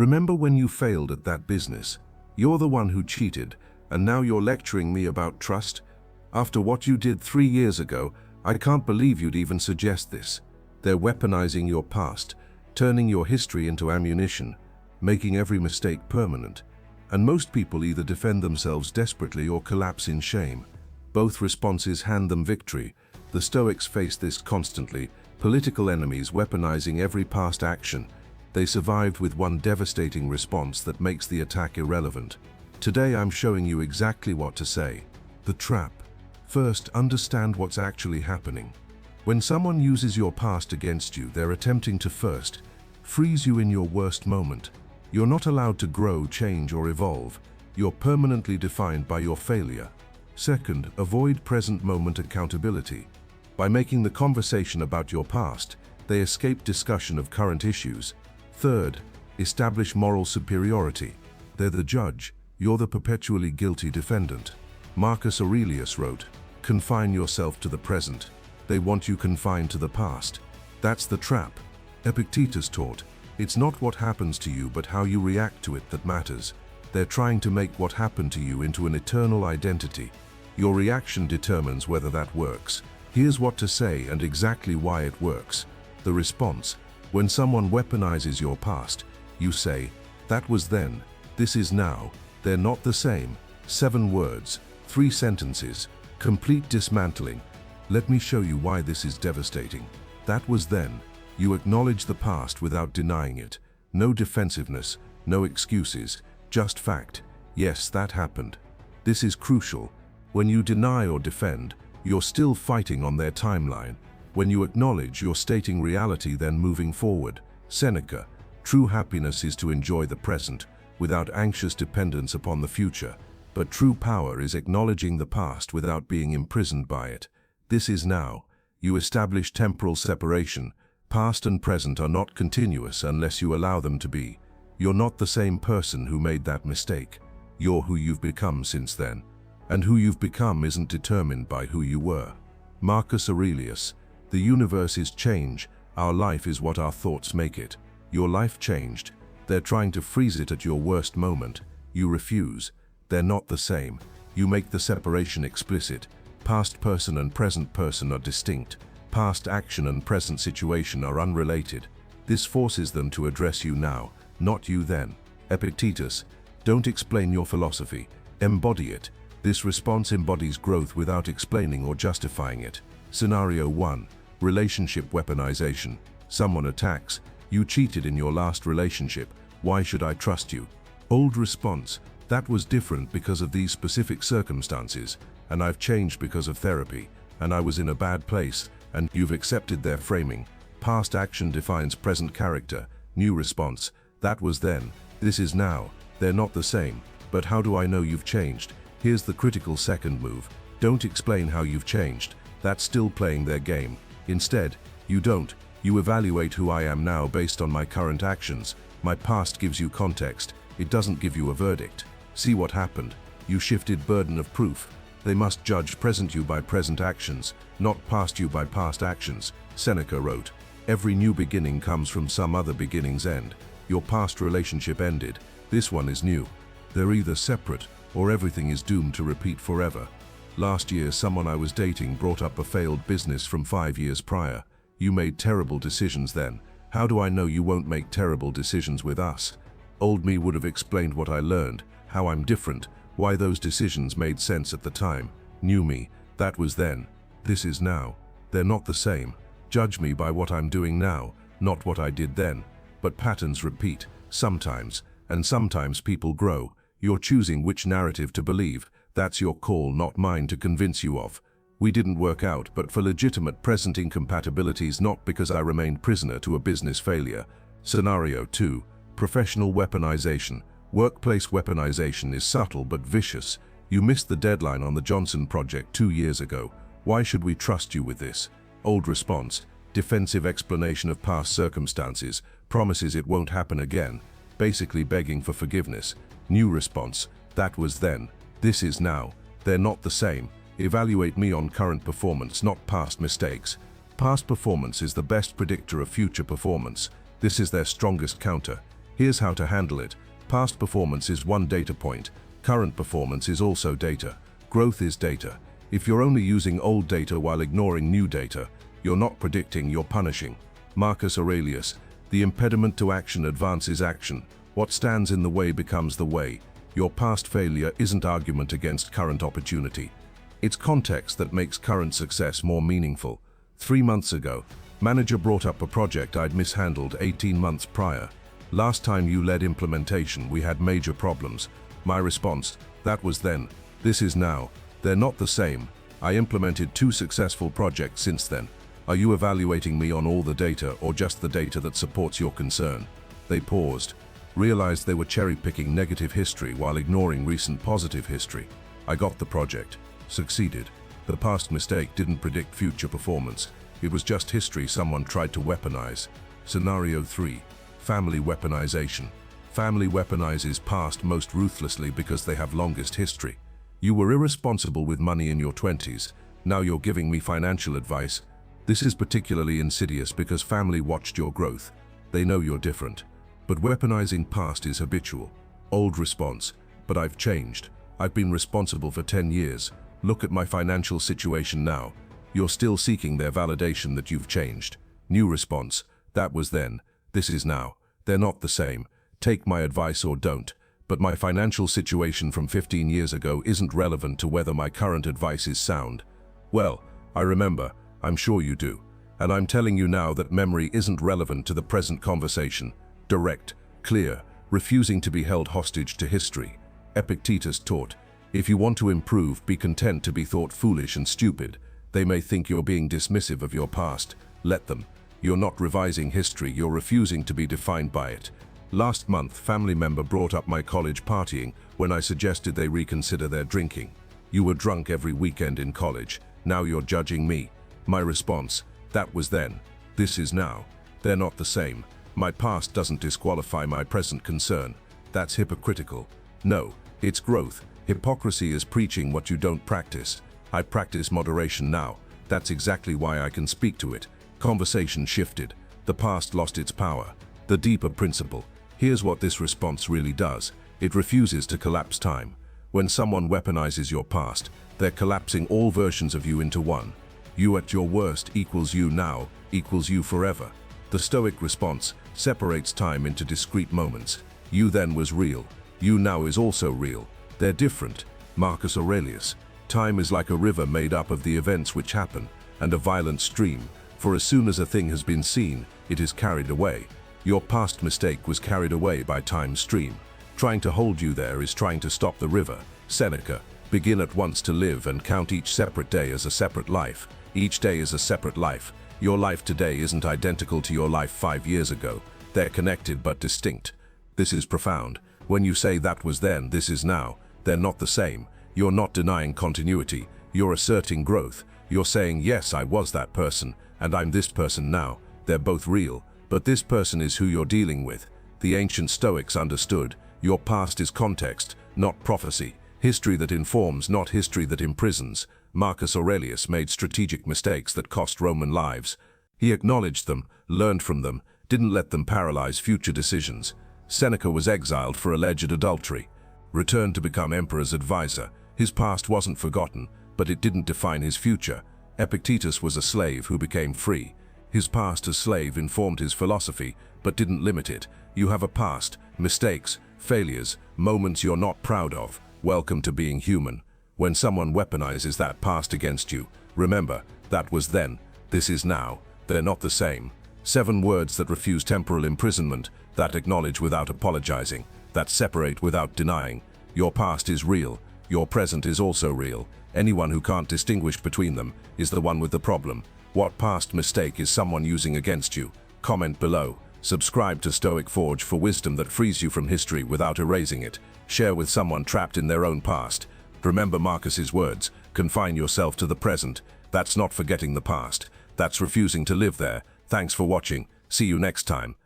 Remember when you failed at that business? You're the one who cheated, and now you're lecturing me about trust? After what you did 3 years ago, I can't believe you'd even suggest this. They're weaponizing your past, turning your history into ammunition, making every mistake permanent. And most people either defend themselves desperately or collapse in shame. Both responses hand them victory. The Stoics face this constantly, political enemies weaponizing every past action. They survived with one devastating response that makes the attack irrelevant. Today I'm showing you exactly what to say. The trap. First, understand what's actually happening. When someone uses your past against you, they're attempting to first freeze you in your worst moment. You're not allowed to grow, change, or evolve. You're permanently defined by your failure. Second, avoid present moment accountability. By making the conversation about your past, they escape discussion of current issues. Third, establish moral superiority. They're the judge, you're the perpetually guilty defendant. Marcus Aurelius wrote, "Confine yourself to the present." They want you confined to the past. That's the trap. Epictetus taught, it's not what happens to you but how you react to it that matters. They're trying to make what happened to you into an eternal identity. Your reaction determines whether that works. Here's what to say and exactly why it works. The response. When someone weaponizes your past, you say, "That was then, this is now, they're not the same." 7 words, 3 sentences, complete dismantling. Let me show you why this is devastating. That was then. You acknowledge the past without denying it. No defensiveness, no excuses, just fact. Yes, that happened. This is crucial. When you deny or defend, you're still fighting on their timeline. When you acknowledge, you're stating reality, then moving forward. Seneca, true happiness is to enjoy the present, without anxious dependence upon the future. But true power is acknowledging the past without being imprisoned by it. This is now. You establish temporal separation. Past and present are not continuous unless you allow them to be. You're not the same person who made that mistake. You're who you've become since then. And who you've become isn't determined by who you were. Marcus Aurelius, the universe is change. Our life is what our thoughts make it. Your life changed. They're trying to freeze it at your worst moment. You refuse. They're not the same. You make the separation explicit. Past person and present person are distinct. Past action and present situation are unrelated. This forces them to address you now, not you then. Epictetus, don't explain your philosophy, embody it. This response embodies growth without explaining or justifying it. Scenario 1. Relationship weaponization. Someone attacks. You cheated in your last relationship. Why should I trust you? Old response. That was different because of these specific circumstances, and I've changed because of therapy, and I was in a bad place, and you've accepted their framing. Past action defines present character. New response. That was then. This is now. They're not the same. But how do I know you've changed? Here's the critical second move. Don't explain how you've changed. That's still playing their game. Instead, you don't. You evaluate who I am now based on my current actions. My past gives you context. It doesn't give you a verdict. See what happened. You shifted burden of proof. They must judge present you by present actions, not past you by past actions. Seneca wrote, "Every new beginning comes from some other beginning's end." Your past relationship ended. This one is new. They're either separate or everything is doomed to repeat forever. Last year, someone I was dating brought up a failed business from 5 years prior. You made terrible decisions then. How do I know you won't make terrible decisions with us? Old me would have explained what I learned, how I'm different, why those decisions made sense at the time. New me, that was then. This is now. They're not the same. Judge me by what I'm doing now, not what I did then. But patterns repeat, sometimes, and sometimes people grow. You're choosing which narrative to believe. That's your call, not mine to convince you of. We didn't work out, but for legitimate present incompatibilities, not because I remained prisoner to a business failure. Scenario 2. Professional weaponization. Workplace weaponization is subtle but vicious. You missed the deadline on the Johnson project 2 years ago. Why should we trust you with this? Old response. Defensive explanation of past circumstances. Promises it won't happen again. Basically begging for forgiveness. New response. That was then. This is now. They're not the same. Evaluate me on current performance, not past mistakes. Past performance is the best predictor of future performance. This is their strongest counter. Here's how to handle it. Past performance is one data point. Current performance is also data. Growth is data. If you're only using old data while ignoring new data, you're not predicting, you're punishing. Marcus Aurelius, the impediment to action advances action. What stands in the way becomes the way. Your past failure isn't argument against current opportunity. It's context that makes current success more meaningful. 3 months ago, manager brought up a project I'd mishandled 18 months prior. Last time you led implementation, we had major problems. My response, that was then, this is now. They're not the same. I implemented 2 successful projects since then. Are you evaluating me on all the data or just the data that supports your concern? They paused, realized they were cherry-picking negative history while ignoring recent positive history. I got the project, succeeded. The past mistake didn't predict future performance. It was just history someone tried to weaponize. Scenario 3. Family weaponization. Family weaponizes past most ruthlessly because they have longest history. You were irresponsible with money in your 20s. Now you're giving me financial advice. This is particularly insidious because family watched your growth. They know you're different. But weaponizing past is habitual. Old response, but I've changed. I've been responsible for 10 years. Look at my financial situation now. You're still seeking their validation that you've changed. New response, that was then, this is now. They're not the same. Take my advice or don't. But my financial situation from 15 years ago isn't relevant to whether my current advice is sound. Well, I remember. I'm sure you do. And I'm telling you now that memory isn't relevant to the present conversation. Direct, clear, refusing to be held hostage to history. Epictetus taught, if you want to improve, be content to be thought foolish and stupid. They may think you're being dismissive of your past. Let them. You're not revising history, you're refusing to be defined by it. Last month, family member brought up my college partying when I suggested they reconsider their drinking. You were drunk every weekend in college. Now you're judging me. My response, that was then. This is now. They're not the same. My past doesn't disqualify my present concern. That's hypocritical. No, it's growth. Hypocrisy is preaching what you don't practice. I practice moderation now. That's exactly why I can speak to it. Conversation shifted. The past lost its power. The deeper principle. Here's what this response really does. It refuses to collapse time. When someone weaponizes your past, they're collapsing all versions of you into one. You at your worst equals you now, equals you forever. The Stoic response separates time into discrete moments. You then was real. You now is also real. They're different. Marcus Aurelius. Time is like a river made up of the events which happen, and a violent stream, for as soon as a thing has been seen, it is carried away. Your past mistake was carried away by time's stream. Trying to hold you there is trying to stop the river. Seneca. Begin at once to live and count each separate day as a separate life. Each day is a separate life. Your life today isn't identical to your life 5 years ago. They're connected but distinct. This is profound. When you say that was then, this is now, they're not the same. You're not denying continuity. You're asserting growth. You're saying, yes, I was that person, and I'm this person now. They're both real, but this person is who you're dealing with. The ancient Stoics understood. Your past is context, not prophecy. History that informs, not history that imprisons. Marcus Aurelius made strategic mistakes that cost Roman lives. He acknowledged them, learned from them, didn't let them paralyze future decisions. Seneca was exiled for alleged adultery, returned to become emperor's advisor. His past wasn't forgotten, but it didn't define his future. Epictetus was a slave who became free. His past as slave informed his philosophy, but didn't limit it. You have a past, mistakes, failures, moments you're not proud of. Welcome to being human. When someone weaponizes that past against you, remember, that was then, this is now. They're not the same. 7 words that refuse temporal imprisonment, that acknowledge without apologizing, that separate without denying. Your past is real. Your present is also real. Anyone who can't distinguish between them is the one with the problem. What past mistake is someone using against you? Comment below. Subscribe to Stoic Forge for wisdom that frees you from history without erasing it. Share with someone trapped in their own past. Remember Marcus's words, confine yourself to the present. That's not forgetting the past. That's refusing to live there. Thanks for watching. See you next time.